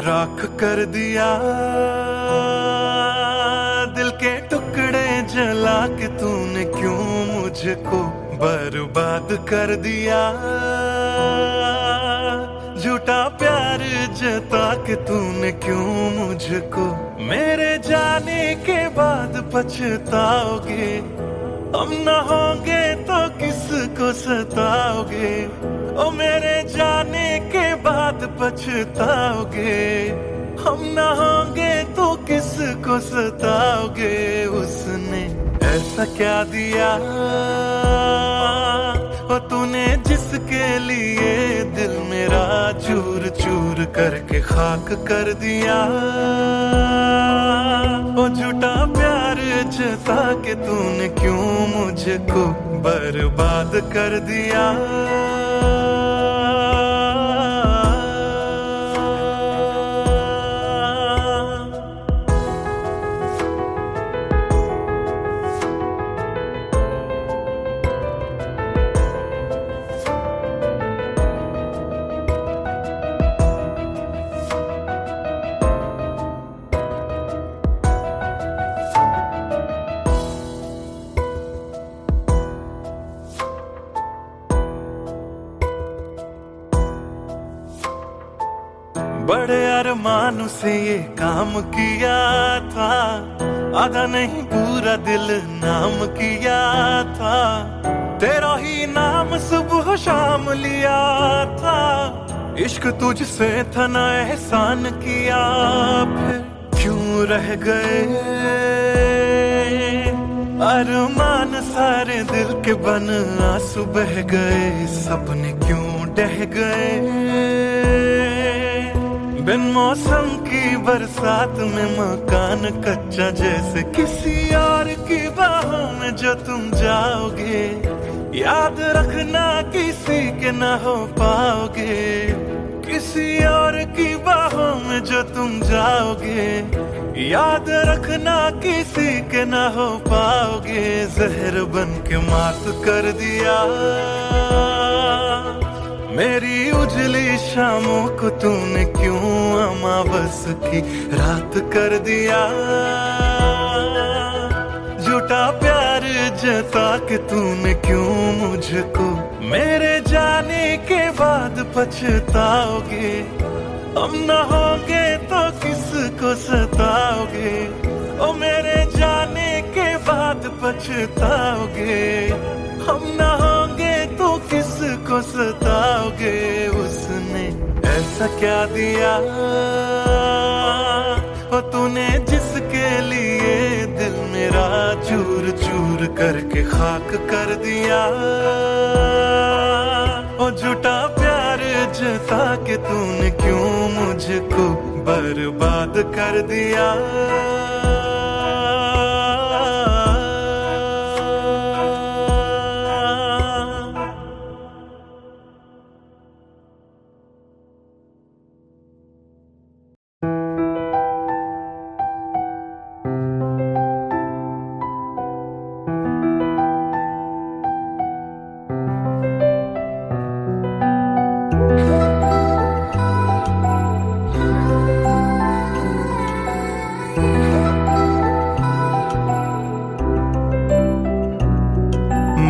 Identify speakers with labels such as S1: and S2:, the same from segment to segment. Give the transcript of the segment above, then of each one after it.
S1: राख कर दिया दिल के टुकड़े जला के तूने क्यों मुझको बर्बाद कर दिया। झूठा प्यार जता के तूने क्यों मुझको मेरे जाने के बाद पछताओगे। हम न होंगे तो किसको सताओगे, ओ मेरे जाने के बाद पछताओगे। हम न होंगे तो किसको सताओगे। उसने ऐसा क्या दिया ओ तूने जिसके लिए दिल मेरा चूर चूर करके खाक कर दिया। ओ झूठा प्यार जता के तूने क्यों मुझको बर्बाद कर दिया। बड़े अरमान से ये काम किया था, आधा नहीं पूरा दिल नाम किया था। तेरा ही नाम सुबह शाम लिया था। इश्क तुझसे था ना एहसान किया, फिर क्यों रह गए अरमान सारे दिल के बन आंसू बह गए। सपने क्यों ढह गए बिन मौसम की बरसात में मकान कच्चा जैसे किसी और की बाहों में जो तुम जाओगे। याद रखना किसी के ना हो पाओगे, किसी और की बाहों में जो तुम जाओगे। याद रखना किसी के ना हो पाओगे। जहर बन के मात कर दिया मेरी उजली शामों को तूने क्यों अमावस की रात कर दिया। झूठा प्यार जता के तूने क्यों मुझको मेरे जाने के बाद पछताओगे। हम न होंगे तो किसको सताओगे, ओ मेरे जाने के बाद पछताओगे। हम न होंगे तो किसको सताओगे। उसने ऐसा क्या दिया ओ तूने जिसके लिए दिल मेरा चूर चूर करके खाक कर दिया। ओ झूठा प्यार जता के तूने क्यों मुझको बर्बाद कर दिया।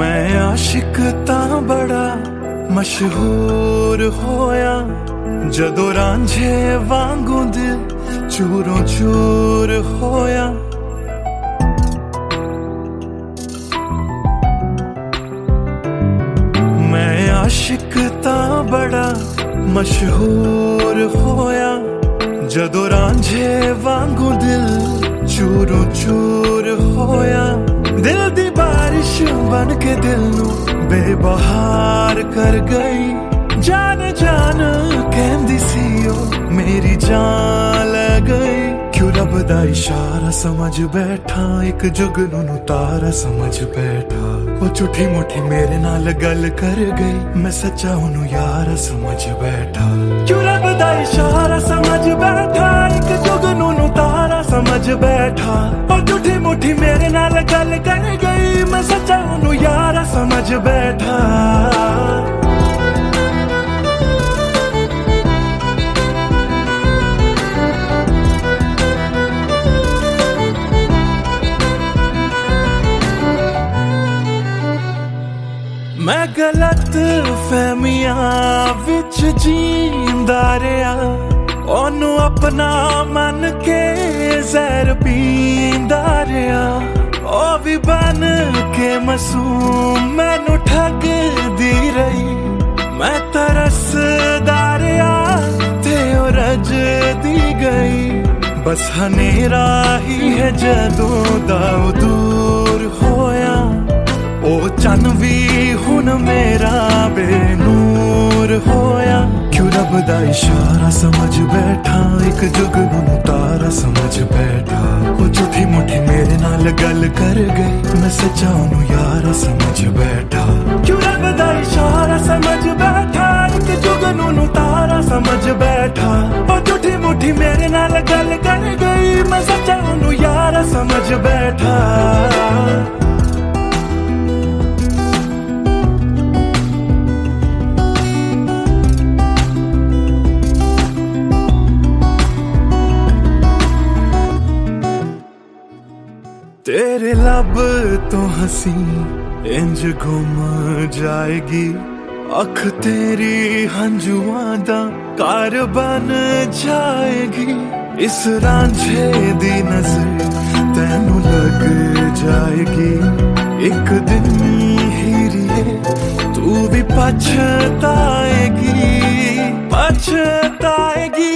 S1: मैं आशिक तां बड़ा मशहूर होया, जदों रांझे वांगू दिल चूरों चूर होया। मैं आशिक तां बड़ा मशहूर होया, जदों रांझे वांगू दिल चूरों चूर होया। दिल दी बारिश बन के दिल नू बेबहार कर गई। जान जान कहंदी सी ओ मेरी जान ले गई। क्यों रब दा इशारा समझ बैठा, एक जुगनू नू तारा समझ बैठा। ओ झूठी मुठी मेरे नाल गल कर गई, मैं सच्चा ओनू यार समझ बैठा। क्यों रब दा इशारा समझ बैठा, एक जुगनू नू तारा समझ बैठा। ओ झूठी मुठी मेरे नाल गल कर गई, मैं सच्चा ओनू यार समझ बैठा। गलत फहमियां विच जींदा रहा, ओनू अपना मन के जहर पींदा रहा। ओ भी बन के मासूम मैनू ठगदी रही, मैं तरसदा रहा ते ओ रजदी गई। बस हनेरा ही है जदों दा ओ दूर होया, ओ चन भी हुन मेरा बेनूर होया। क्यों रब दा इशारा समझ बैठा, एक जुगनू तारा समझ बैठा। ओ झूठी मुठी मेरे नाल गल कर गई, मैं सच्चा ओनू यारा समझ बैठा। क्यों रब दा इशारा समझ बैठा, एक जुगनू तारा समझ बैठा। ओ झूठी मुठी मेरे नाल गल कर गई, मैं सच्चा ओनू यारा समझ बैठा। तेरे लब तो हंसी इंज गुम जाएगी, अख तेरी हंजुआं दा घर बन जाएगी। इस रांझे दी नजर तैनू लग जाएगी, एक दिन हीरिए तू भी पछताएगी, पछताएगी।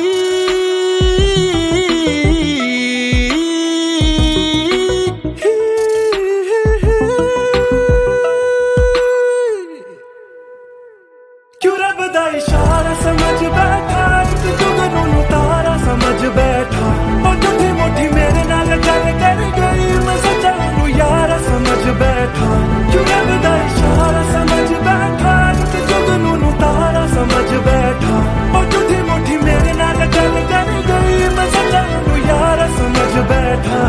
S1: इशारा समझ बैठा, एक जुगनू तारा समझ बैठा। और झूठी मुठी मेरे नाल गल कर गई, मैं सच्चा ओनू यारा समझ बैठा। क्यों रब दा इशारा समझ बैठा, एक जुगनू तारा समझ बैठा। और झूठी मुठी मेरे नाल गल कर गई, मैं सच्चा ओनू यारा समझ बैठा।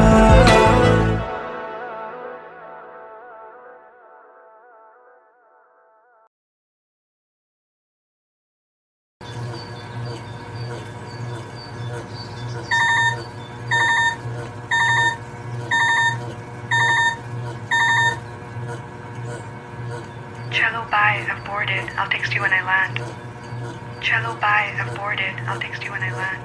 S2: Cello, bye, I've boarded. I'll text you when I land. Cello, bye, I've boarded. I'll text you when I land.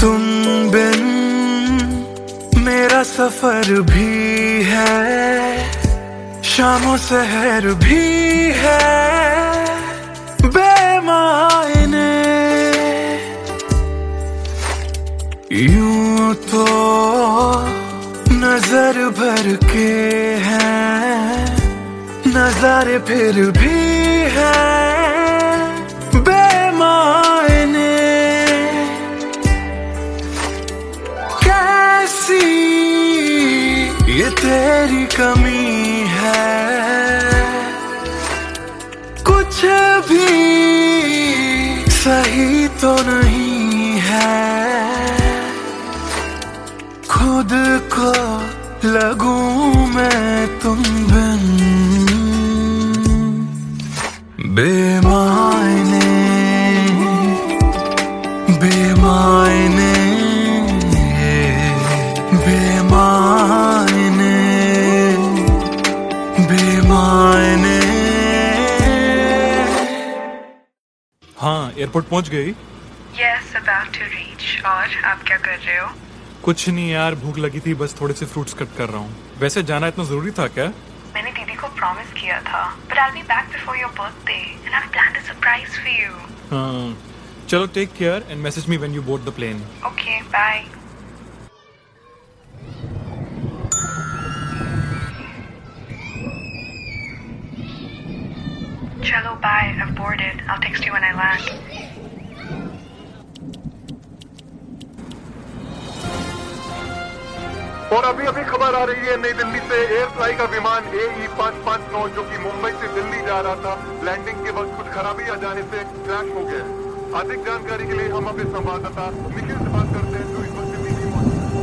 S1: तुम बिन मेरा सफर भी है, शामों सहर भी है बेमायने। यूं तो नजर भर के हैं, नजारे फिर भी है बेमायने। कैसी ये तेरी कमी है, कुछ भी सही तो नहीं है। खुद को लगूं मैं तुम बिन बेमायने, बेमायने, बेमायने, बेमायने। हाँ, एयरपोर्ट पहुंच गई?
S2: Yes, about to reach. और आप क्या कर रहे हो?
S1: कुछ नहीं यार, भूख लगी थी, बस थोड़े से फ्रूट्स कट कर रहा हूँ। वैसे जाना इतना जरूरी था क्या?
S2: मैंने दीदी को प्रॉमिस किया था, but I'll be back before your birthday and I've planned a surprise for you.
S1: हाँ, चलो take care and message me when you board the plane.
S2: Okay, bye. Cello, bye, I've boarded. I'll text you when I land.
S3: और अभी अभी खबर आ रही है नई दिल्ली से, एयर फ्लाई का विमान AE 559 जो कि मुंबई से दिल्ली जा रहा था, लैंडिंग के वक्त कुछ खराबी आ जाने से क्रैश हो गया। अधिक जानकारी के लिए हम अपने संवाददाता निखिल से बात करते हैं जो इस वक्त दिल्ली में मौजूद हैं।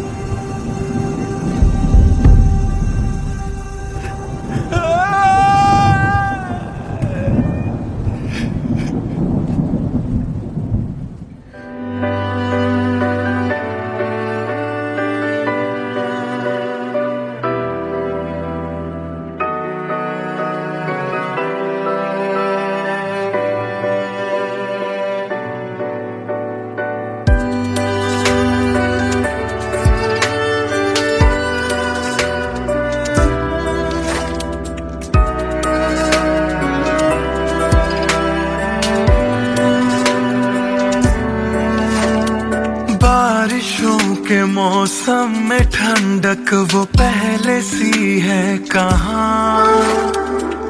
S1: बारिशों के मौसम में ठंडक वो पहले सी है कहाँ।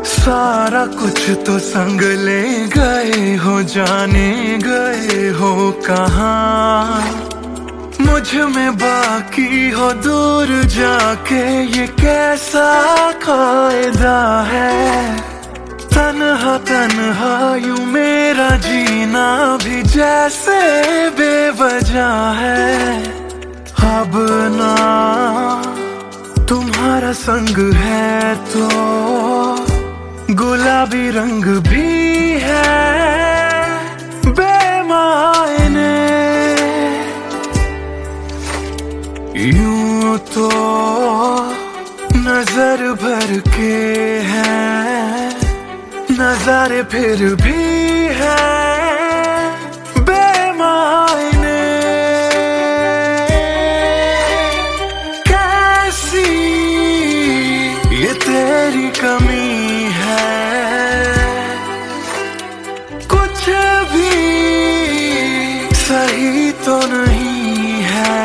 S1: सारा कुछ तो संग ले गए हो, जाने गए हो कहाँ। मुझ में बाकी हो दूर जाके, ये कैसा कायदा है। तन्हा तन्हा यूं मेरा जीना भी जैसे बेवजह है। अब ना तुम्हारा संग है तो गुलाबी रंग भी है बेमायने। यूं तो नजर भर के है, नजारे फिर भी है बेमायने। कैसी ये तेरी कमी है, कुछ भी सही तो नहीं है।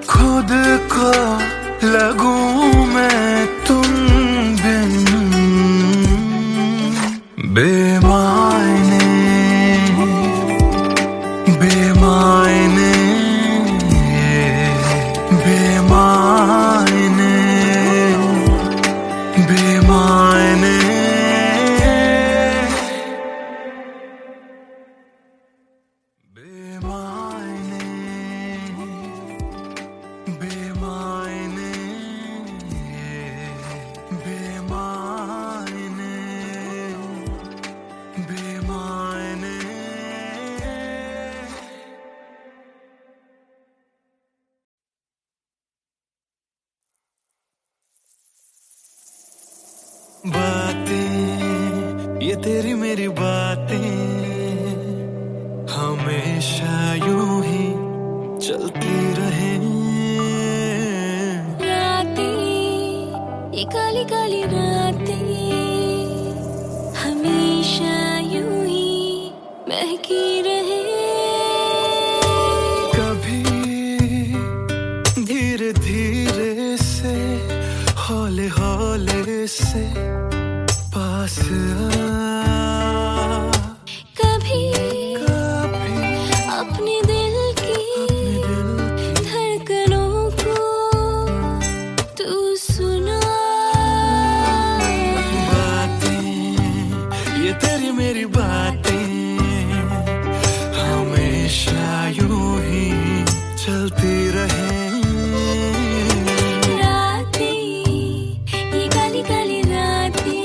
S1: खुद को लगूं मैं तुम बिन बेमायने, बेमायने, बेमायने, बेमायने। बेमायने, बेमायने, बेमायने, बेमायने। बातें ये तेरी मेरी बातें हमेशा यूं ही चलती रहे।
S4: रातें ये काली काली रातें हमेशा यूं ही महकी रहे।
S1: कभी धीरे धीरे से, हौले हौले से पास आ।
S4: कभी
S1: कभी
S4: अपने दिल की धड़कनों को तू सुना।
S1: बातें ये तेरी मेरी बातें हमेशा यूं ही चलती रहे।
S4: रातें ये काली काली रातें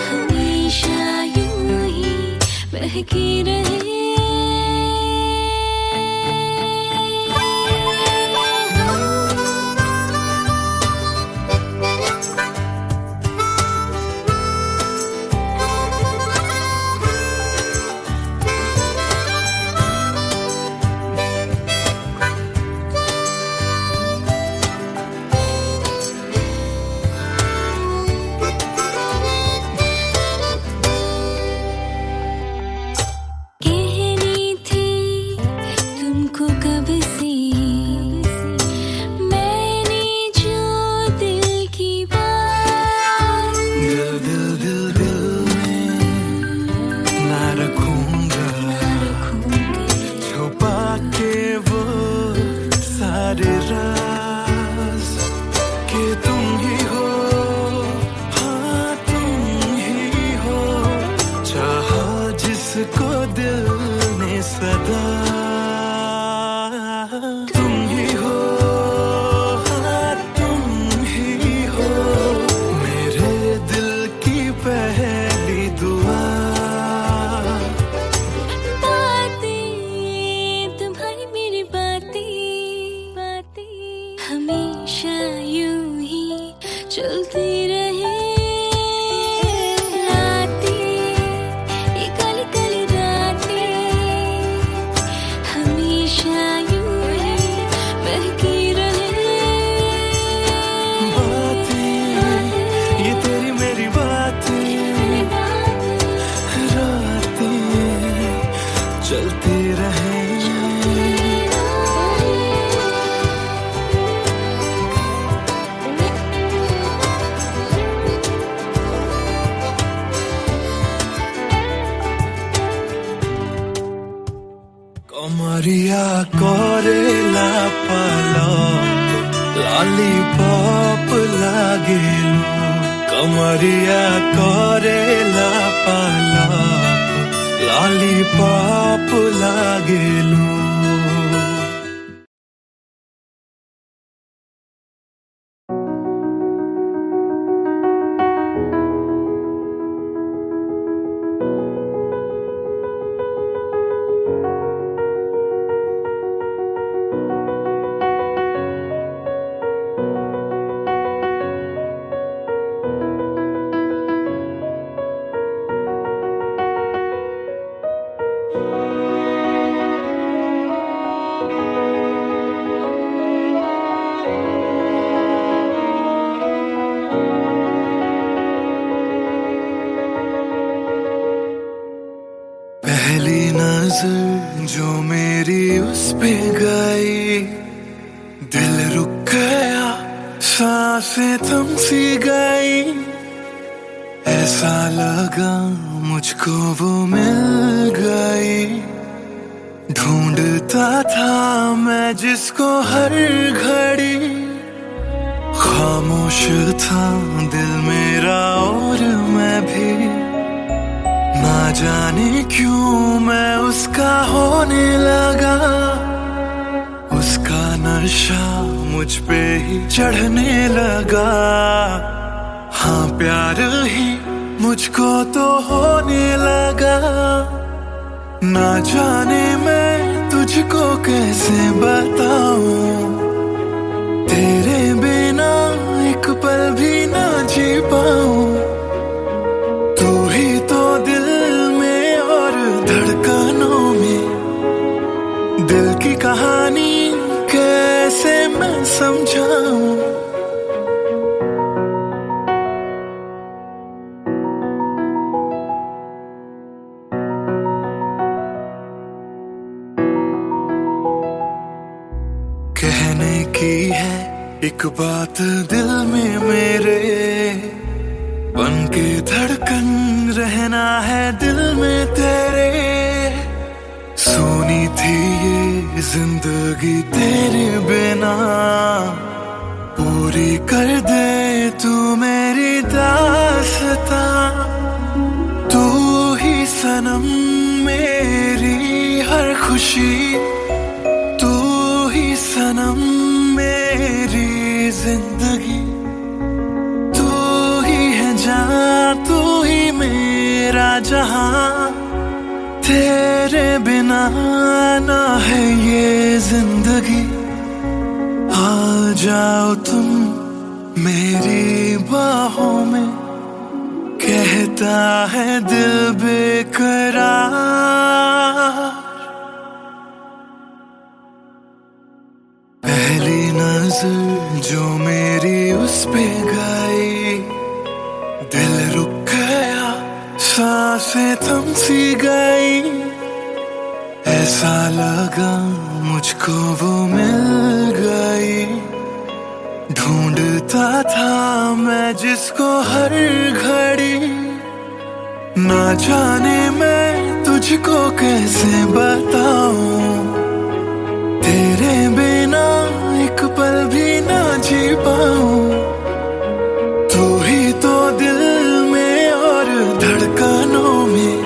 S4: हमेशा यूं ही महकी रहे। के रहे रातें, ये काली काली रातें हमेशा यूं ही बहकी रहे।
S1: बातें, ये तेरी मेरी बातें, रातें चलती रहे। कमरिया कोरेला पालक लॉलीपॉप लागेलू। कमरिया कोरेला पालक लॉलीपॉप लागेलू। पहली नजर जो मेरी उस पे गई, दिल रुक गया, सांसें थम सी गई। ऐसा लगा मुझको वो मिल गई। ढूंढता था मैं जिसको हर घड़ी, खामोश था दिल मेरा और मैं भी। ना जाने क्यों मैं उसका होने लगा, उसका नशा मुझ पे ही चढ़ने लगा। हाँ प्यार ही मुझको तो होने लगा। ना जाने मैं तुझको कैसे बताऊं, तेरे बिना एक पल भी ना जी पाऊं। तू ही तो दिल में और धड़कनों में, दिल की कहानी कैसे मैं समझाऊं। कहने की है एक बात दिल में मेरे, बन के धड़कन रहना है दिल में तेरे। सोनी थी ये जिंदगी तेरे बिना, पूरी कर दे तू मेरी दास्तां। तू ही सनम मेरी हर खुशी, तू ही सनम मेरी जिंदगी। तू ही है जहां, तू ही मेरा जहां। तेरे बिना ना है ये जिंदगी। आ जाओ तुम मेरी बाहों में, कहता है दिल बेकरार। पहली नजर जो मेरी उस पे गई, दिल रुक गया, सांसें थम सी गई। ऐसा लगा मुझको वो मिल गई। ढूंढता था मैं जिसको हर घड़ी, ना जाने मैं तुझको कैसे बताऊं। तेरे बिना एक पल भी ना जी पाऊं। तू ही तो दिल में और धड़कनों में,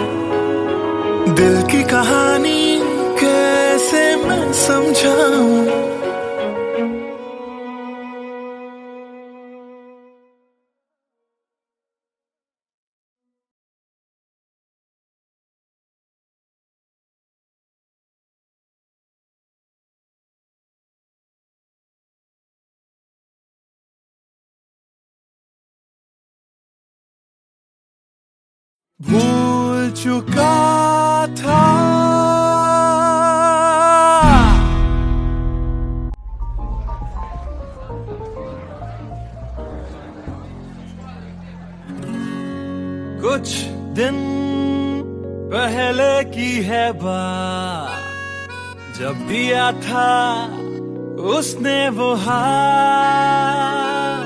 S1: दिल की कहानी कैसे मैं समझाऊं। भूल चुका था। कुछ दिन पहले की है बात, जब दिया था उसने वो हाथ।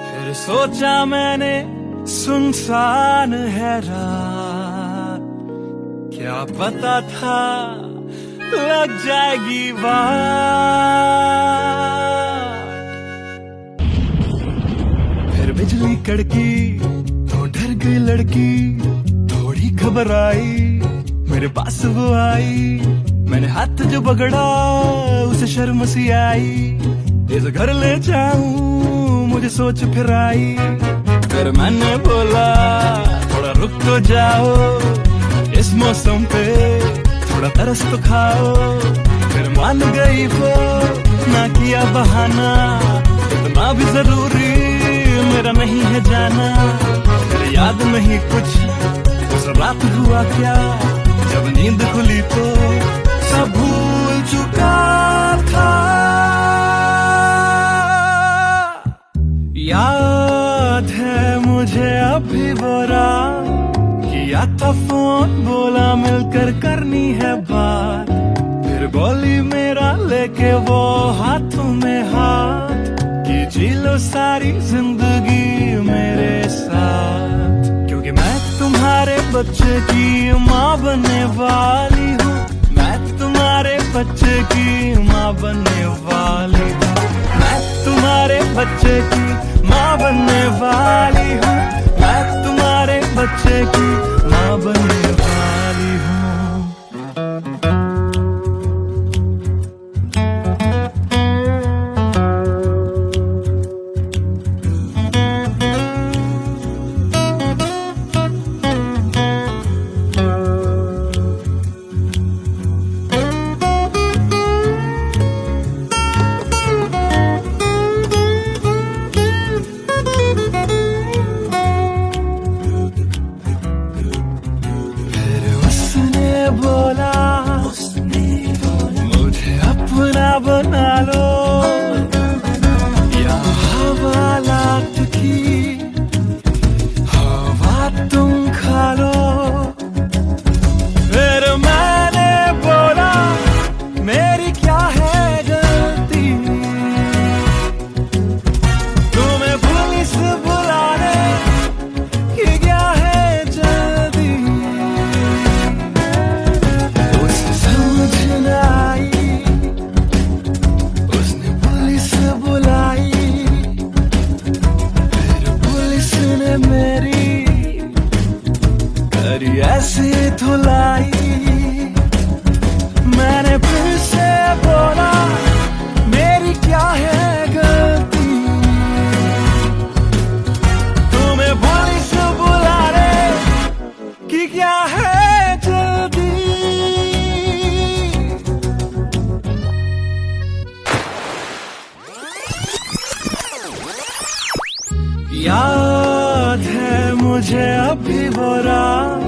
S1: फिर सोचा मैंने सुनसान है रात, क्या पता था लग जाएगी बात। फिर बिजली कड़की तो डर गई लड़की, थोड़ी घबराई मेरे पास वो आई। मैंने हाथ जो पकड़ा उसे शर्म सी आई, इस घर ले जाऊं मुझे सोच फिर आई। फिर मैंने बोला थोड़ा रुक तो जाओ, इस मौसम पे थोड़ा तरस तो खाओ। फिर मान गई वो, ना किया बहाना, इतना भी जरूरी मेरा नहीं है जाना। फिर याद नहीं कुछ उस रात हुआ क्या, जब नींद खुली तो सब भूल चुका था। याद है मुझे अभी वो रात, किया था फोन बोला मिलकर करनी है बात। फिर बोली मेरा लेके वो हाथों में हाथ, कि जी लो सारी जिंदगी मेरे साथ। क्योंकि मैं तुम्हारे बच्चे की माँ बनने वाली हूँ, मैं तुम्हारे बच्चे की माँ बनने वाली हूँ। मैं तुम्हारे बच्चे की माँ बनने वाली हूँ, मैं तुम्हारे बच्चे की माँ बनने वाली हूँ। बना लो या हवालात की हवा तुम खा लो। फिर मैंने बोला मेरी क्या है गलती, तुम्हें पुलिस बुलाने की क्या है जल्दी। उसे समझ न आई, मेरी करी ऐसी धुलाई। मैंने फिर से बोला मेरी क्या है गलती, तुम्हें पुलिस बुलाने की क्या है जल्दी। याद है मुझे अभी वो रात,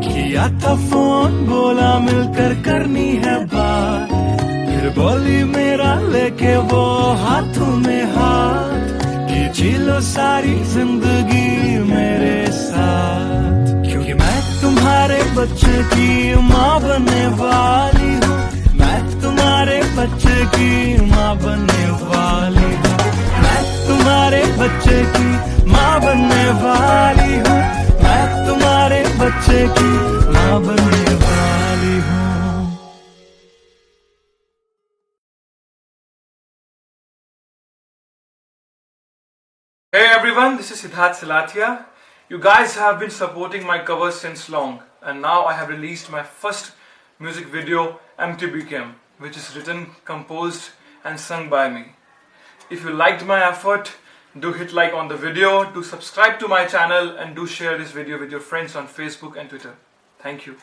S1: किया था फोन बोला मिलकर करनी है बात। फिर बोली मेरा लेके वो हाथों में हाथ, कि जी लो सारी जिंदगी मेरे साथ। क्योंकि मैं तुम्हारे बच्चे की माँ बनने वाली हूँ, मैं तुम्हारे बच्चे की माँ बनने वाली हूँ। मैं तुम्हारे बच्चे की माँ बनने वाली हूँ, मैं तुम्हारे बच्चे की माँ बनने वाली हूँ।
S5: Hey everyone, this is Siddharth Silathia. You guys have been supporting my covers since long, and now I have released my first music video, MTBKM, which is written, composed and sung by me. If you liked my effort, do hit like on the video, do subscribe to my channel, and do share this video with your friends on Facebook and Twitter. Thank you.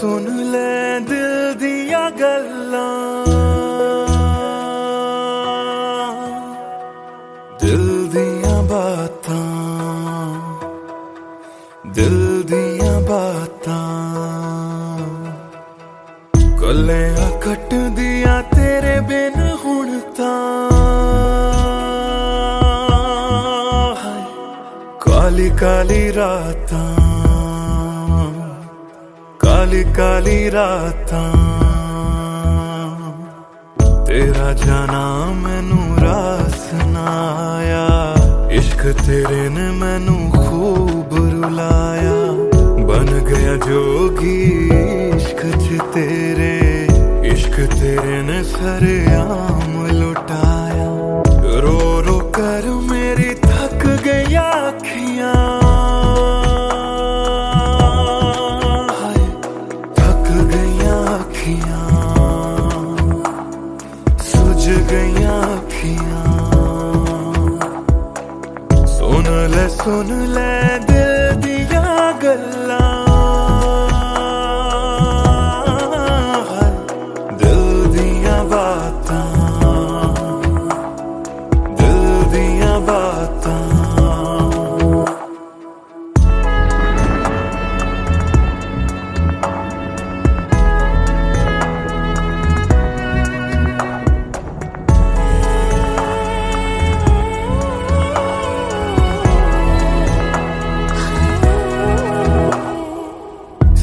S1: सुन ले दिल दिया गल्लां, दिल दिया बातां, दिल दिया बातां। गल्लां कट दिया तेरे बिन हुण तां, काली काली रातां, काली काली रातां। तेरा जाना मैनू रास ना आया, इश्क तेरे ने मैनू खूब रुलाया। बन गया जोगी इश्क च तेरे, इश्क तेरे ने सरेआम लुटाया। रो रो कर मेरी थक गई अखियां, हाय थक गई अखियां, सुज गई अखियां। सुन ले दिल दिया गल्लां, दिल दिया बातां, दिल दिया बातां।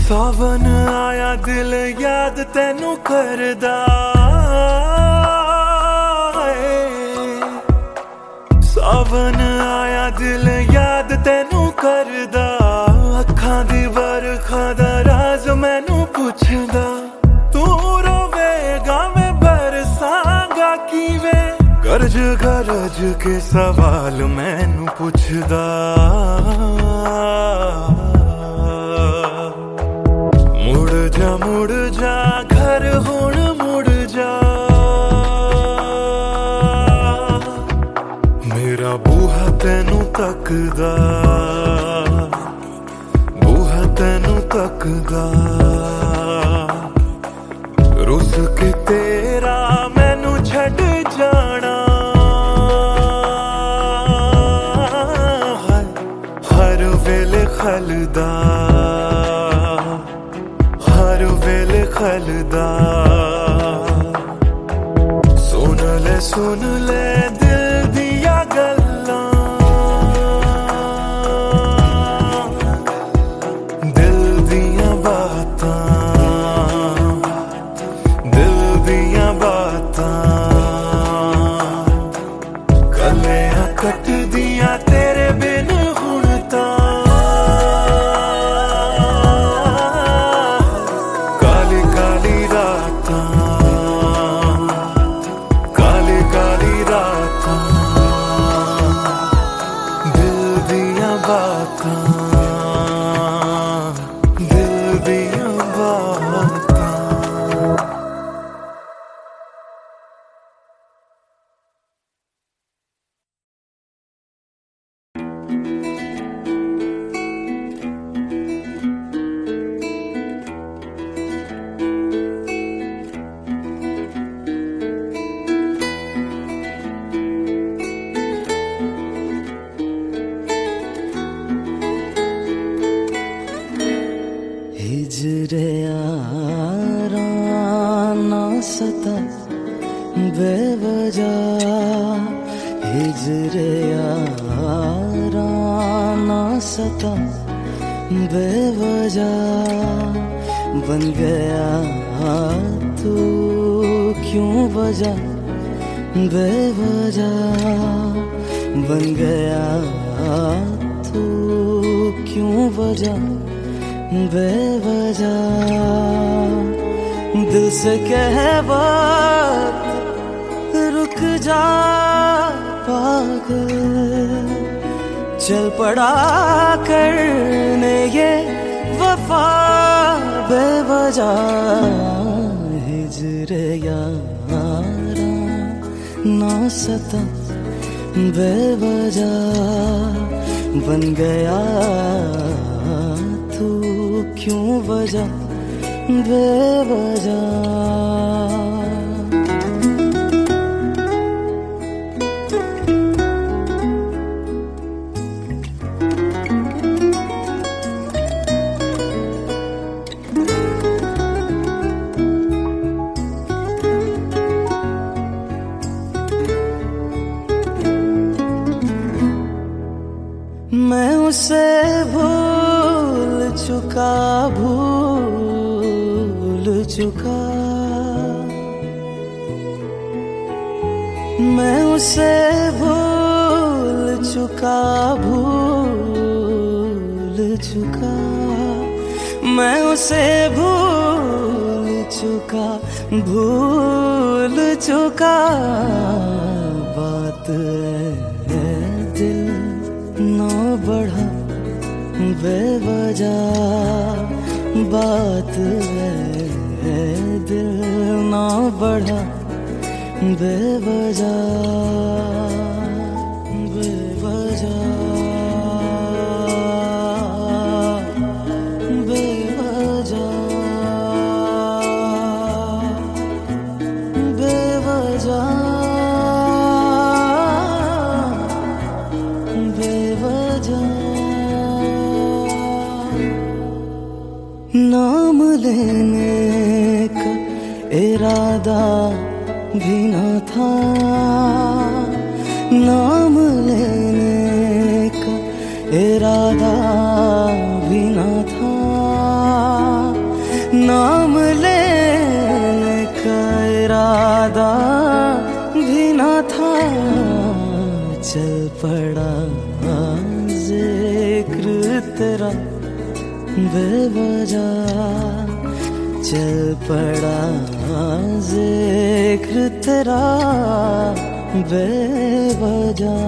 S1: सावन आया दिल याद तैनू करदा, सावन आया दिल याद तैनू करदा। अखां दी बरखा दा राज मैनू पुछदा, तू रोवेगा मैं बरसांगा किवें। गरज गरज के सवाल मैनू पुछदा, मुड़ जा घर हुण मुड़ जा। मेरा बूहा तैनू तकदा, बूहा तैनू तकदा। रुस के तेरा मैनू छड़ जाना, हर वेले खलदा, हर वेले खलदा। सुन ले दिल दिया गल्लां, दिल दिया बातां, दिल दिया बातां। गल्लां कट दिया तेरे बिन हुण तां, काली काली रातां, काली काली रातां। दिल दिया बातां, दिल दिया बातां।
S6: हिजरे यारा ना सता बेवजह, हिजरे यारा ना सता बेवजह। बन गया तू क्यों वजह, बेवजह बन गया तू क्यों वजह, बेवजह। दिल से कह बात रुक जा पागल, चल पड़ा करने ये वफा बेवजह। हिजरे यारा ना सता बेवजह, बन गया तू क्यों वजह, बेवजह। मैं उसे भूल चुका, भूल चुका। मैं उसे भूल चुका, भूल चुका। मैं उसे भूल चुका, भूल चुका। बात है दिल ना बढ़ा बेवजह। बात है दिल ना बढ़ा बेवजह, बेवजह, बेवजह, बेवजह, बेवजह। नाम लेने का इरादा भी न था, नाम लेने का इरादा भी न था। नाम लेने का इरादा भी न था। चल पड़ा जिक्र तेरा बेवजह। चल पड़ा जिक्र तेरा बेवजह।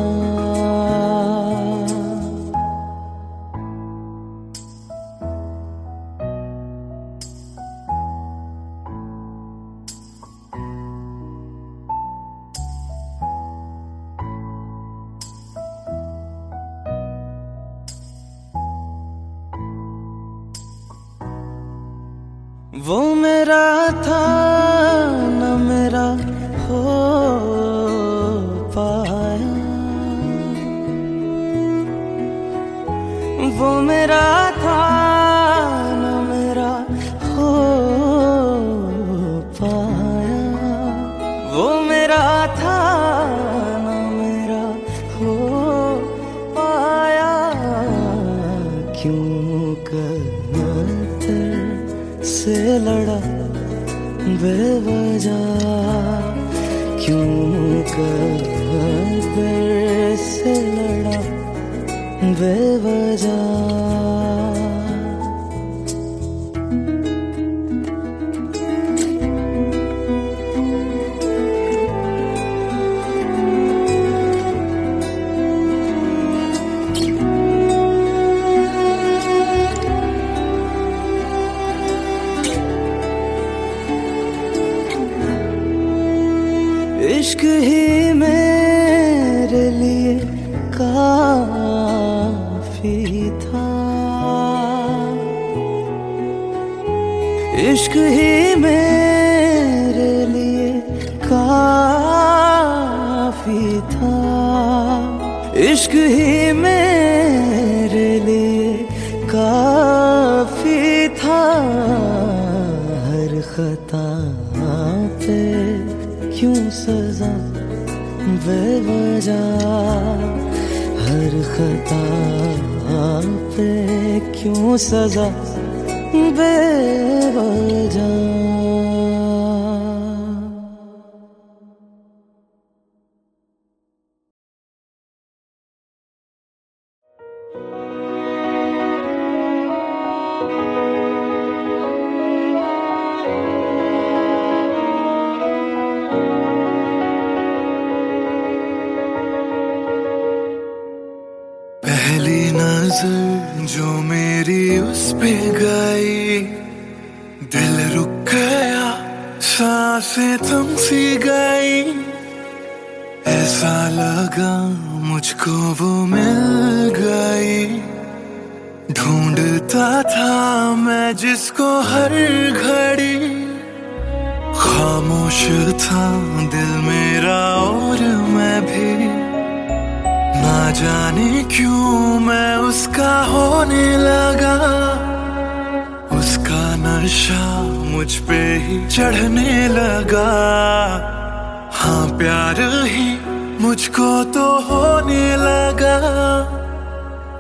S6: वो मेरा था न मेरा हो पाया। वो मेरा था न मेरा हो पाया। वो मेरा था न मेरा हो पाया। क्यों कर से लड़ा बेवजह। क्यों कर से लड़ा बेवजह। इश्क ही मेरे लिए काफी था। इश्क ही मेरे लिए काफी था। इश्क ही मेरे लिए काफी था। हर खता पे क्यों सजा बेवजह। हर खता पे क्यों सजा बेवजह।
S1: पहली नजर जो मेरी उस पे गई, दिल रुक गया, सांसें थम सी गई। ऐसा लगा मुझको वो मिल गई ढूंढता था मैं जिसको हर घड़ी, खामोश था दिल मेरा और मैं भी, ना जाने क्यों मैं उसका होने लगा। उसका नशा मुझ पे ही चढ़ने लगा। हाँ प्यार ही मुझको तो होने लगा।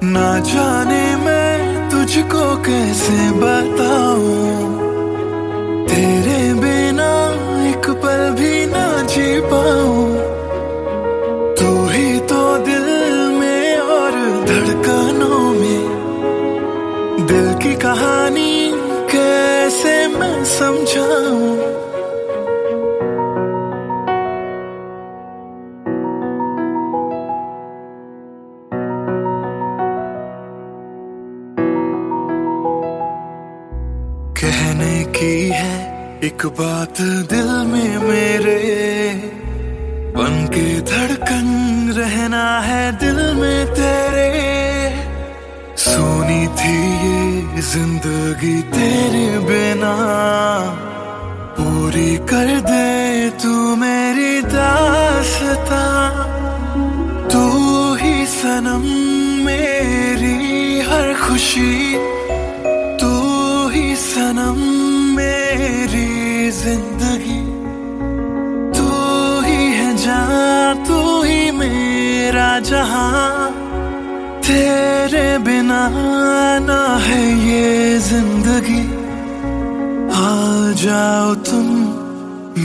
S1: ना जाने मैं तुझको कैसे बताऊं, तेरे बिना एक पल भी ना जी पाऊं। तू ही तो दिल में और धड़कनों में, दिल की कहानी कैसे मैं समझाऊं। कहने की है एक बात दिल में मेरे, बन के धड़कन रहना है दिल में तेरे। सुनी थी ये जिंदगी तेरे बिना, पूरी कर दे तू मेरी दास्तां। तू ही सनम मेरी हर खुशी, सनम मेरी जिंदगी। तू ही है जान, तू ही मेरा जहां, तेरे बिना ना है ये जिंदगी। आ जाओ तुम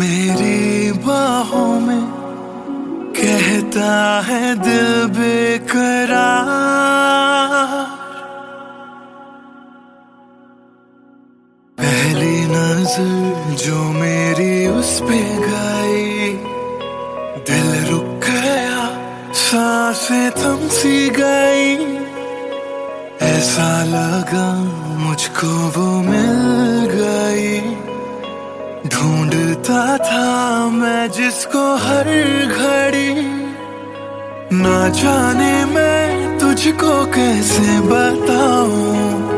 S1: मेरी बाहों में, कहता है दिल बेकरार। पहली नजर जो मेरी उस पे गई, दिल रुक गया, सांसें थम सी गई। ऐसा लगा मुझको वो मिल गई। ढूंढता था मैं जिसको हर घड़ी, ना जाने मैं तुझको कैसे बताऊं।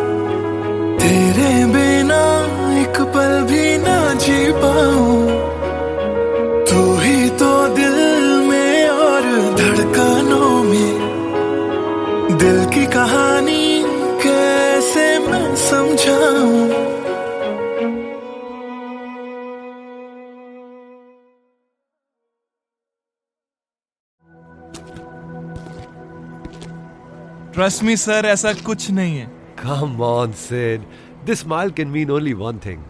S1: तेरे बिना एक पल भी ना जी पाऊं। तू ही तो दिल में और धड़कनों में, दिल की कहानी कैसे मैं समझाऊं।
S7: ट्रस्ट मी सर, ऐसा कुछ नहीं है।
S8: Come on, Sid. This smile can mean only one thing.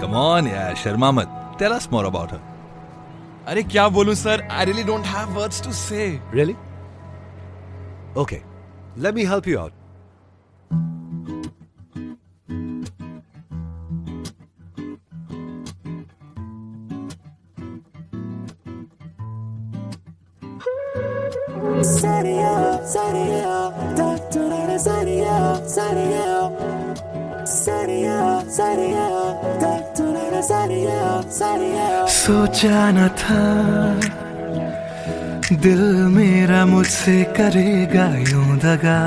S7: Come on, यार, शर्मा मत. Tell us more about her. अरे क्या बोलूं sir? I really don't have words to say.
S8: Really? Okay, let me help you out.
S1: सोचा न था दिल मेरा मुझसे करेगा यूं दगा।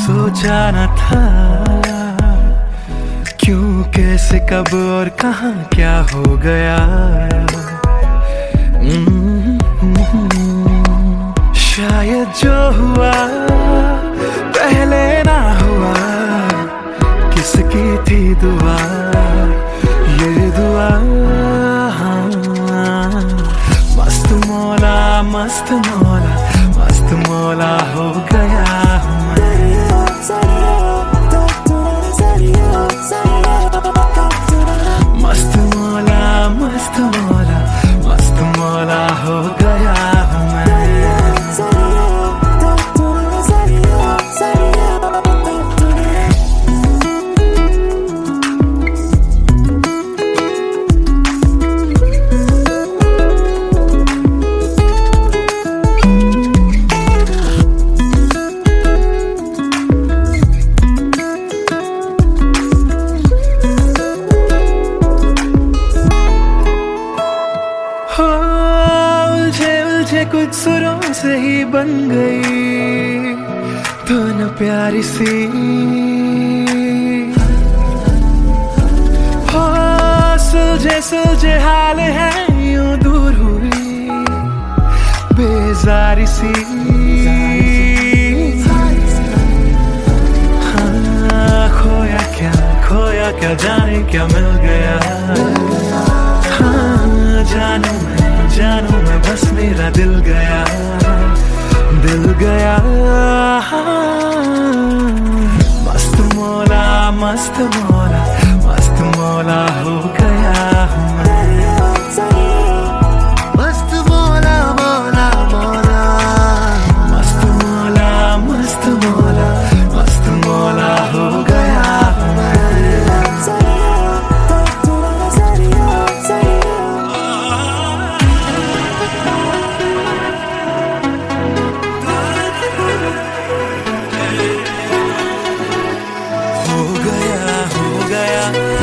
S1: सोचा न था क्यों, कैसे, कब और कहां क्या हो गया। शायद जो हुआ पहले ना हुआ, किसकी थी दुआ, ये दुआ। मस्त मौला, मस्त मौला, मस्त मौला हो गया हूँ मैं। मस्त मौला, मस्त मौला, मस्त मौला हो गया हूँ मैं। बन गई तो न प्यारी सी हो सुलझे हाल है यूं दूर हुई बेजारी सी हाँ खोया क्या जाने क्या मिल गया हाँ जानू मैं बस मेरा दिल गया मस्त मौला मस्त मौला हो गया हूँ मैं मस्त मौला हो गया हूँ मैं हो गया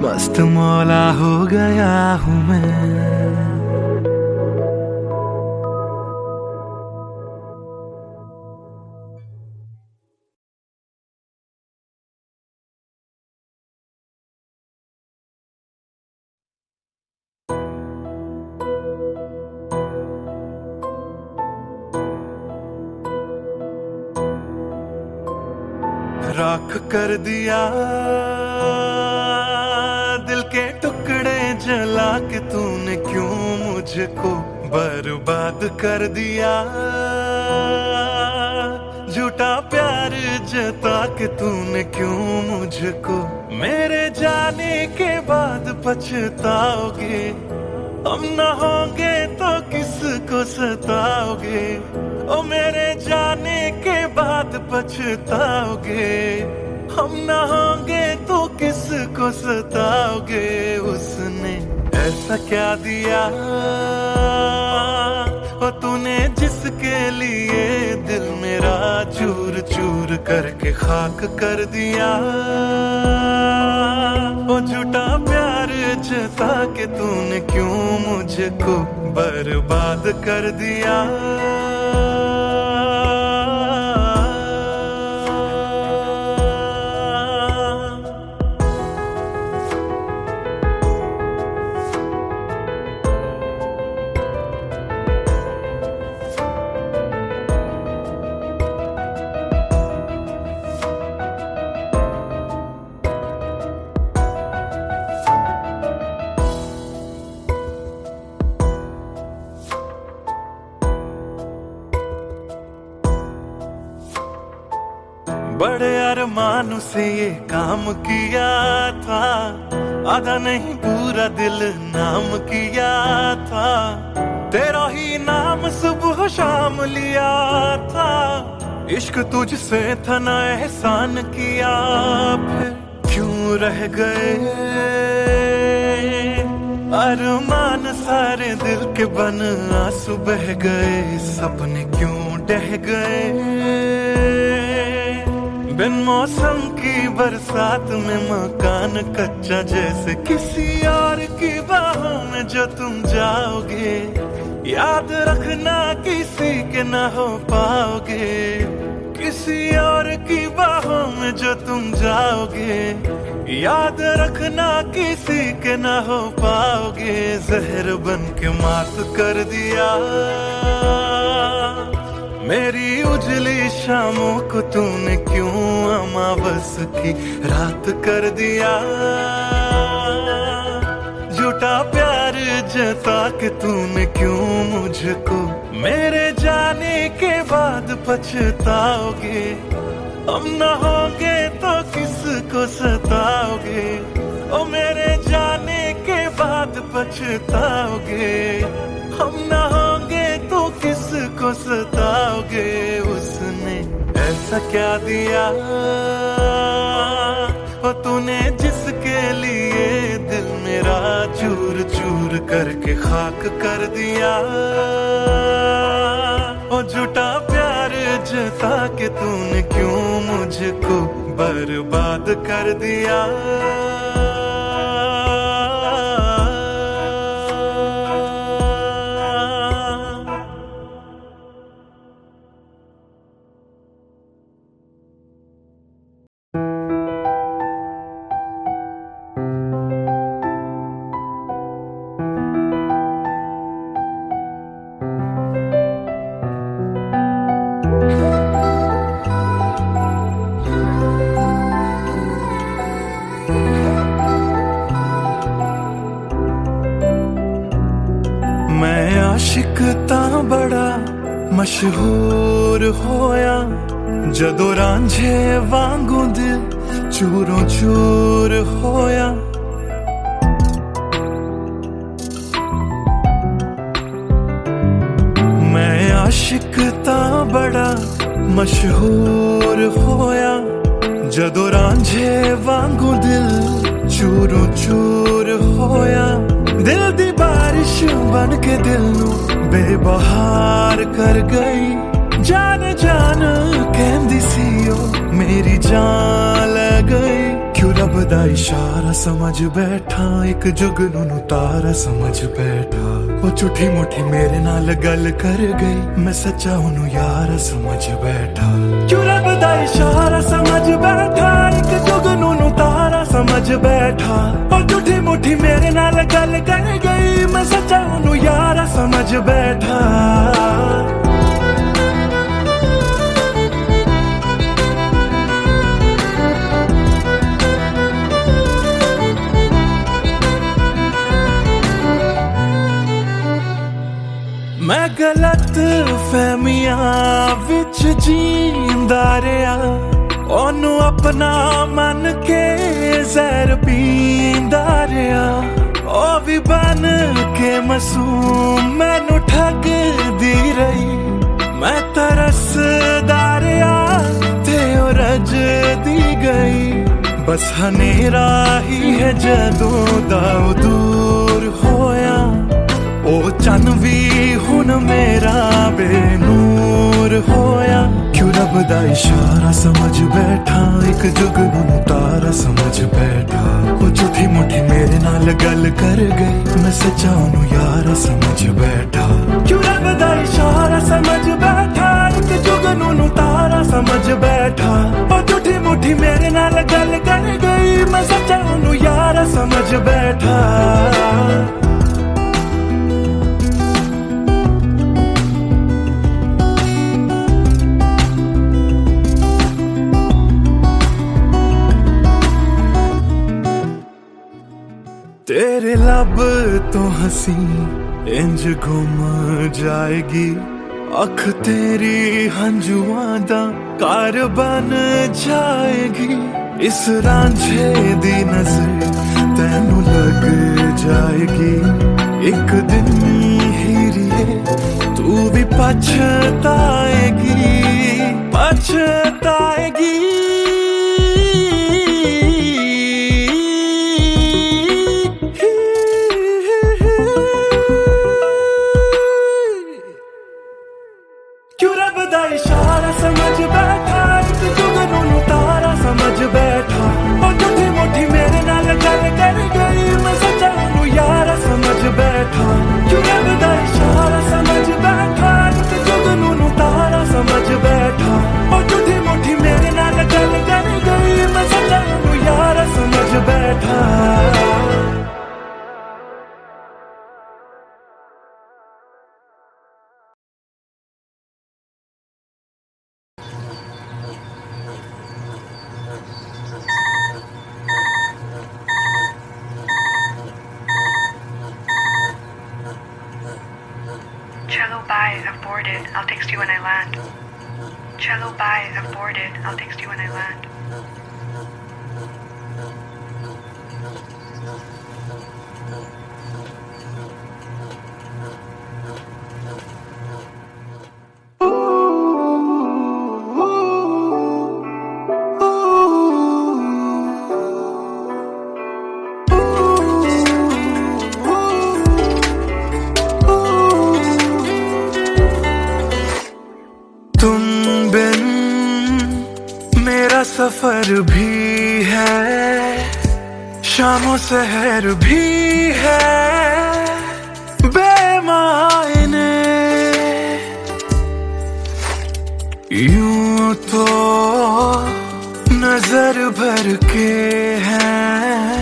S1: मस्त मौला हो गया हूँ मैं राख कर दिया दिल के टुकड़े जला के तूने क्यों मुझको बर्बाद कर दिया झूठा प्यार जता के तूने क्यों मुझको मेरे जाने के बाद पछताओगे हम न होंगे तो किसको सताओगे ओ मेरे जाने के बाद पछताओगे हम न होंगे तो किसको सताओगे उसने ऐसा क्या दिया ओ तूने जिसके लिए दिल मेरा चूर चूर करके खाक कर दिया ओ झूठा प्यार जता के तूने क्यों मुझको बर्बाद कर दिया बड़े अरमान से ये काम किया था आधा नहीं पूरा दिल नाम किया था तेरा ही नाम सुबह शाम लिया था इश्क तुझसे था ना एहसान किया फिर क्यों रह गए अरमान सारे दिल के बन आंसू बह गए सपने क्यों ढह गए बिन मौसम की बरसात में मकान कच्चा जैसे किसी और की बाहों में जो तुम जाओगे याद रखना किसी के ना हो पाओगे किसी और की बाहों में जो तुम जाओगे याद रखना किसी के ना हो पाओगे जहर बन के मात कर दिया मेरी उजली शामों को तूने क्यों अमावस की रात कर दिया झूठा प्यार जता के तूने क्यों मुझको मेरे जाने के बाद पछताओगे हम न होंगे तो किसको सताओगे ओ मेरे जाने के बाद पछताओगे हम न होंगे तो किसको सताओगे उसने ऐसा ऐसा क्या दिया ओ तूने जिसके लिए दिल मेरा चूर चूर करके खाक कर दिया। ओ झूठा प्यार जता के तूने क्यों मुझको बर्बाद कर दिया। मैं आशिक तां बड़ा मशहूर होया जदों रांझे वांगू दिल चूरों चूर होया। मैं आशिक तां बड़ा मशहूर होया जदों रांझे वांगू दिल चूरों चूर होया। दिल दी बारिश बन के दिल नू बेबहार कर गई। जान जान कहंदी सी ओ मेरी जान ले गई। क्यों रब दा इशारा समझ बैठा एक जुगनू नू तारा समझ बैठा। वो झूठी मुठी मेरे नाल गल कर गई मैं सच्चा ओनू यार समझ बैठा। क्यों रब दा इशारा समझ बैठा एक जुगनू नू तारा समझ बैठा। वो झूठी मुठी मेरे नाल गल कर गई मैं सच्चा ओनू यार समझ बैठा। मैं गलत फहमियां विच जींदा रहा ओनू अपना मन के जहर पींदा रहा। ओ भी बन के मासूम मैनू ठगदी रही। मैं तरसदा रहा ते ओ रजदी गई। बस हनेरा ही है जदों दा ओ दूर होया। ओ चन भी हुन मेरा बेनूर होया। क्यों रब दा इशारा समझ बैठा एक जुगनू नू तारा समझ बैठा। ओ झूठी मुठी मेरे नाल गल कर गई मैं सच्चा ओनू यार समझ बैठा। क्यों रब दा इशारा समझ बैठा एक जुगनू नू तारा समझ बैठा। ओ झूठी मुठी मेरे नाल गल कर गई मैं सच्चा ओनू यार समझ बैठा। तेरे लब तो हंसी इंज गुम जाएगी। अख तेरी हंजुआं दा कार बन जाएगी। इस रांझे दी नजर तैनू लग जाएगी। एक दिन हीरिए तू भी पछताएगी पछताएगी। क्यों रब दा इशारा समझ बैठा एक जुगनू नू तारा समझ बैठा। ओ झूठी मुठी मेरे नाल गल कर गई मैं सच्चा ओनू यार समझ बैठा। क्यों रब दा इशारा समझ बैठा एक जुगनू नू तारा समझ बैठा। ओ झूठी मुठी मेरे नाल गल कर गई मैं सच्चा ओनू यार समझ बैठा।
S2: Cello bye, I've boarded. I'll text you when I land. Cello bye, I've boarded. I'll text you when I land.
S1: तुम बिन मेरा सफर भी है, शामों सहर भी है बेमायने। यूं तो नजर भर के हैं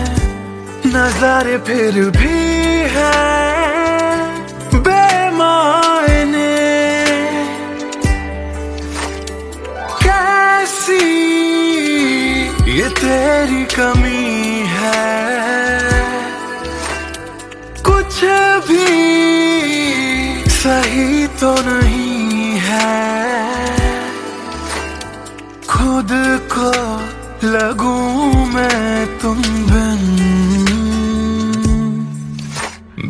S1: नजारे, फिर भी है बेमायने। कैसी ये तेरी कमी है, कुछ भी सही तो नहीं है। खुद को लगूं मैं तुम बिन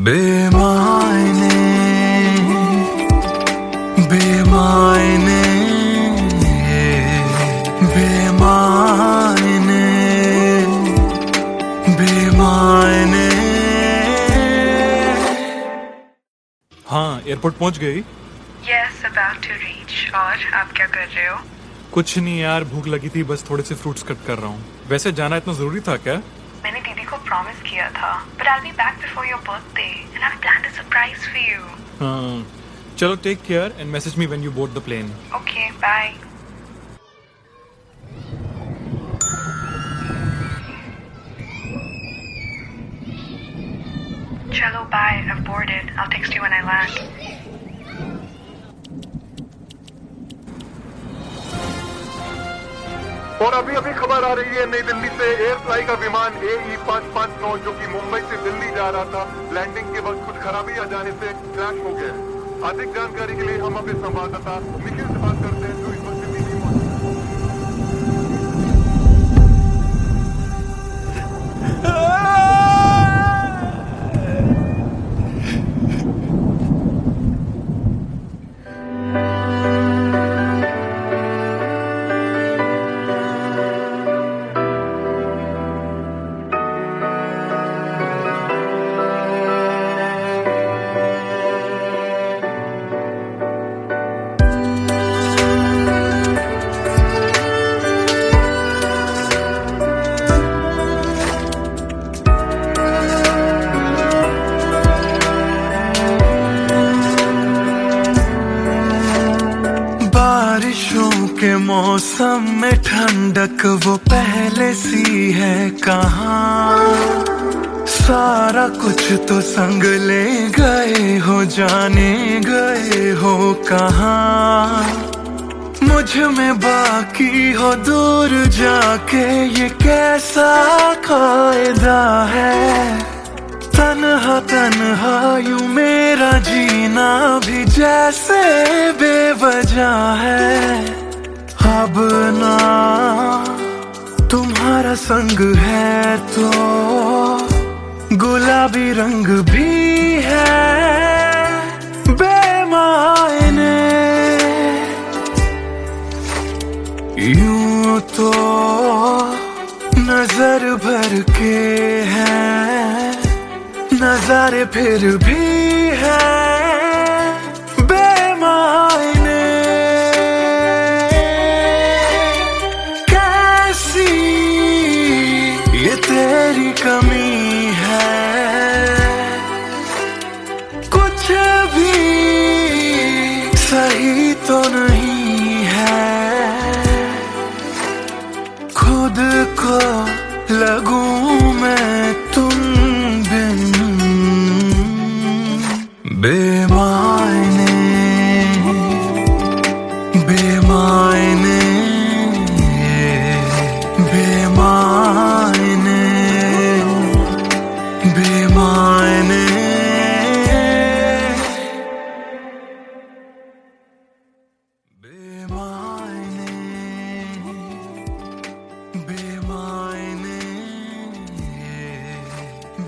S1: बेमायने, बेमायने, बेमायने, बेमायने।
S5: हाँ, एयरपोर्ट पहुंच गई?
S2: Yes, about to reach. और आप क्या कर रहे हो?
S5: कुछ नहीं यार, भूख लगी थी, बस थोड़े से फ्रूट्स कट कर रहा हूँ। वैसे जाना इतना जरूरी था क्या?
S2: मैंने दीदी को प्रॉमिस किया था, but I'll be back before your birthday and I've planned a surprise for you.
S5: हाँ, चलो take care and message me when you board the plane.
S2: Okay, bye. Chalo, bye. I've boarded. I'll text you when I land.
S3: और अभी अभी खबर आ रही है नई दिल्ली से, एयर फ्लाई का विमान AE559 जो कि मुंबई से दिल्ली जा रहा था, लैंडिंग के वक्त कुछ खराबी आ जाने से क्रैश हो गया। अधिक जानकारी के लिए हम अपने संवाददाता निखिल से बात करते हैं जो इस वक्त दिल्ली में मौजूद
S1: के मौसम में ठंडक वो पहले सी है कहाँ। सारा कुछ तो संग ले गए हो, जाने गए हो कहाँ। मुझ में बाकी हो दूर जाके, ये कैसा कायदा है। तन्हा तन्हा यूं मेरा जीना भी जैसे बेवजह है। अब ना तुम्हारा संग है तो गुलाबी रंग भी है बेमायने। यूं तो नजर भर के हैं नजारे, फिर भी है बेमायने। कैसी ये तेरी कमी है, कुछ भी सही तो नहीं है। खुद को लगूं मैं तुम बिन बेमायने, बेमायने, बेमायने, बेमायने। बेमायने, बेमायने,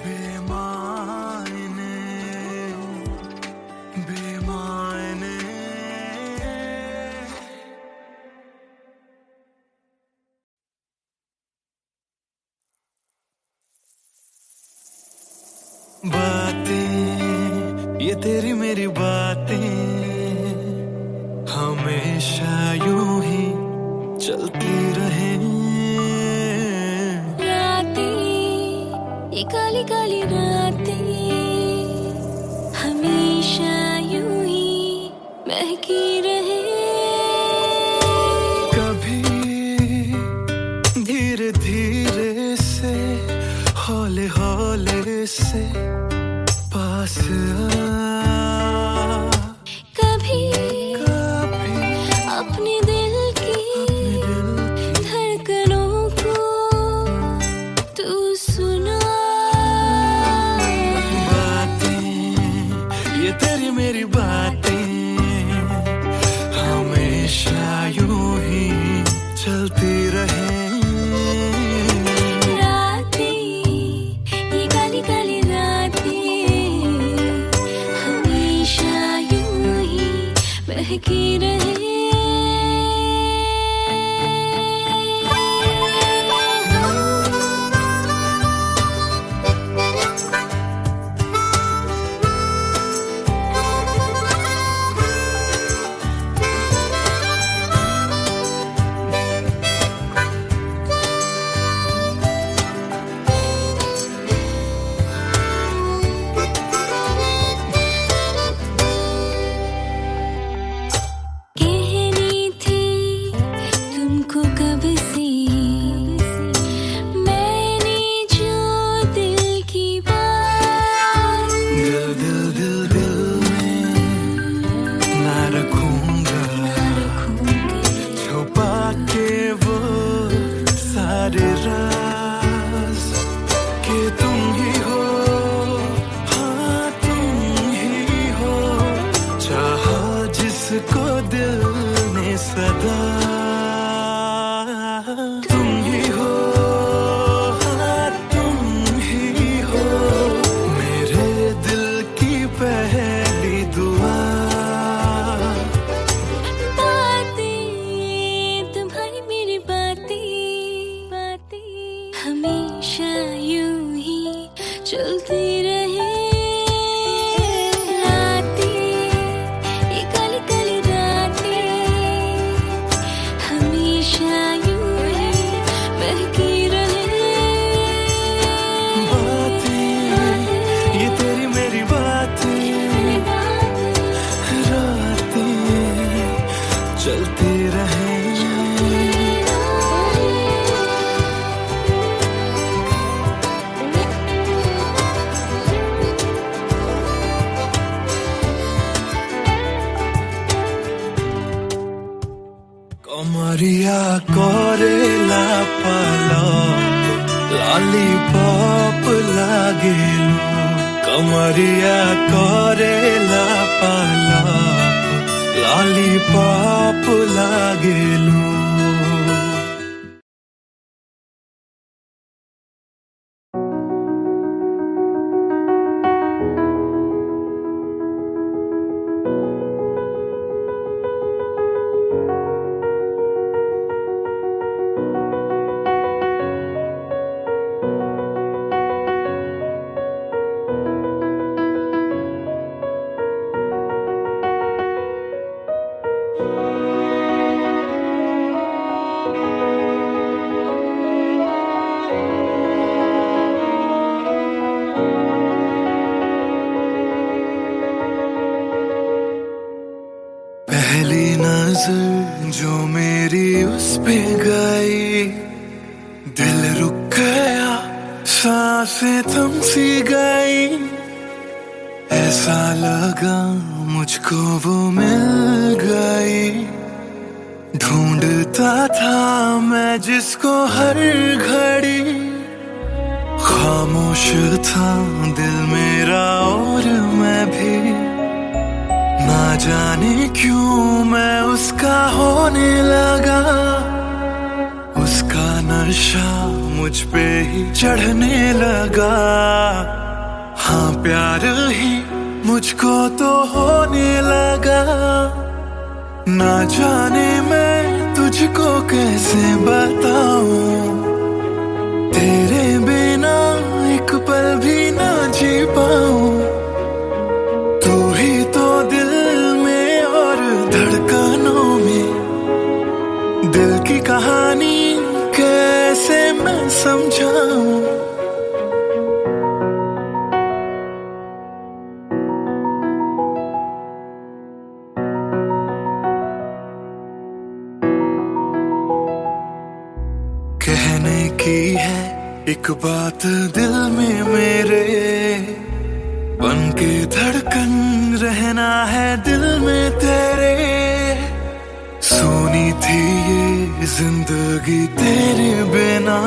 S1: बेमायने, बेमायने। बातें ये तेरी मेरी बातें हमेशा
S4: काली काली रातें हमेशा यूं ही महकी रहे।
S1: कभी धीरे धीरे से हौले हौले से पास आ,
S4: कभी
S1: कभी
S4: अपने दिल की धड़कनों को तू सुना।
S1: बातें ये तेरी मेरी बातें हमेशा यूं ही चलती रहे।
S4: महकी रहे। हमेशा यूं ही चलती रहे। रातें ये काली काली रातें हमेशा यूं ही महकी रहे।
S1: बातें ये तेरी मेरी बातें रातें चलती रहे। कमरिया कोरेला पालप लॉलीपॉप लागेलू। कमरिया कोरेला पालप लॉलीपॉप लागेलू। पहली नजर जो मेरी उस पे गई, दिल रुक गया, सांसें थम सी गई। ऐसा लगा मुझको वो मिल गई। ढूंढता था मैं जिसको हर घड़ी, खामोश था दिल मेरा और मैं भी। ना जाने क्यों मैं उसका होने लगा, उसका नशा मुझ पे ही चढ़ने लगा। हाँ प्यार ही मुझको तो होने लगा। ना जाने मैं तुझको कैसे बताऊं, तेरे बिना एक पल भी ना जी पाऊं। तू ही तो दिल में और धड़कनों में, दिल की कहानी कैसे मैं समझाऊं। कहने की है एक बात दिल में मेरे, बन के धड़कन रहना है दिल में तेरे। सोनी थी ये जिंदगी तेरे बिना,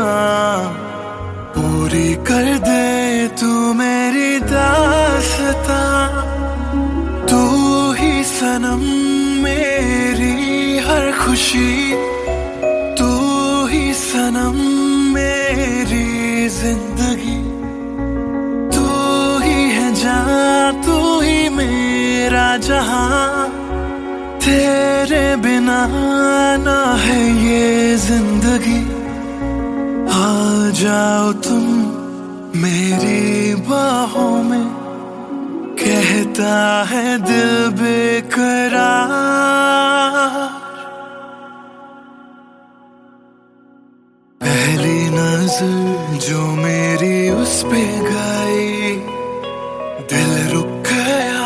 S1: पूरी कर दे तू मेरी दास्तां। तू ही सनम मेरी हर खुशी, तू ही सनम मेरी जिंदगी। तू ही है जान, तू ही मेरा जहां, तेरे बिना ना है ये जिंदगी। आ जाओ तुम मेरी बाहों में, कहता है दिल बेकरार। पहली नजर जो मेरी उस पे गई, दिल रुक गया,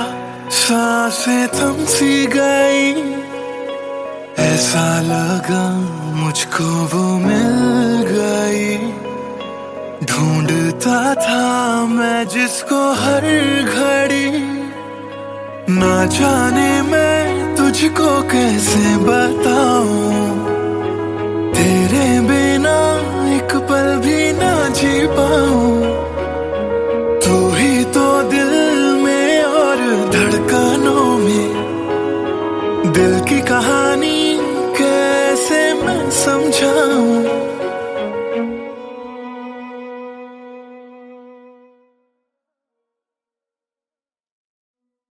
S1: सांसें थम सी गई। ऐसा लगा मुझको वो मिल गई, ढूंढता था मैं जिसको हर घड़ी। ना जाने मैं तुझको कैसे बताऊं, तेरे बिना एक पल भी ना जी पाऊं। तू ही तो दिल में और धड़कनों में, दिल की कहानी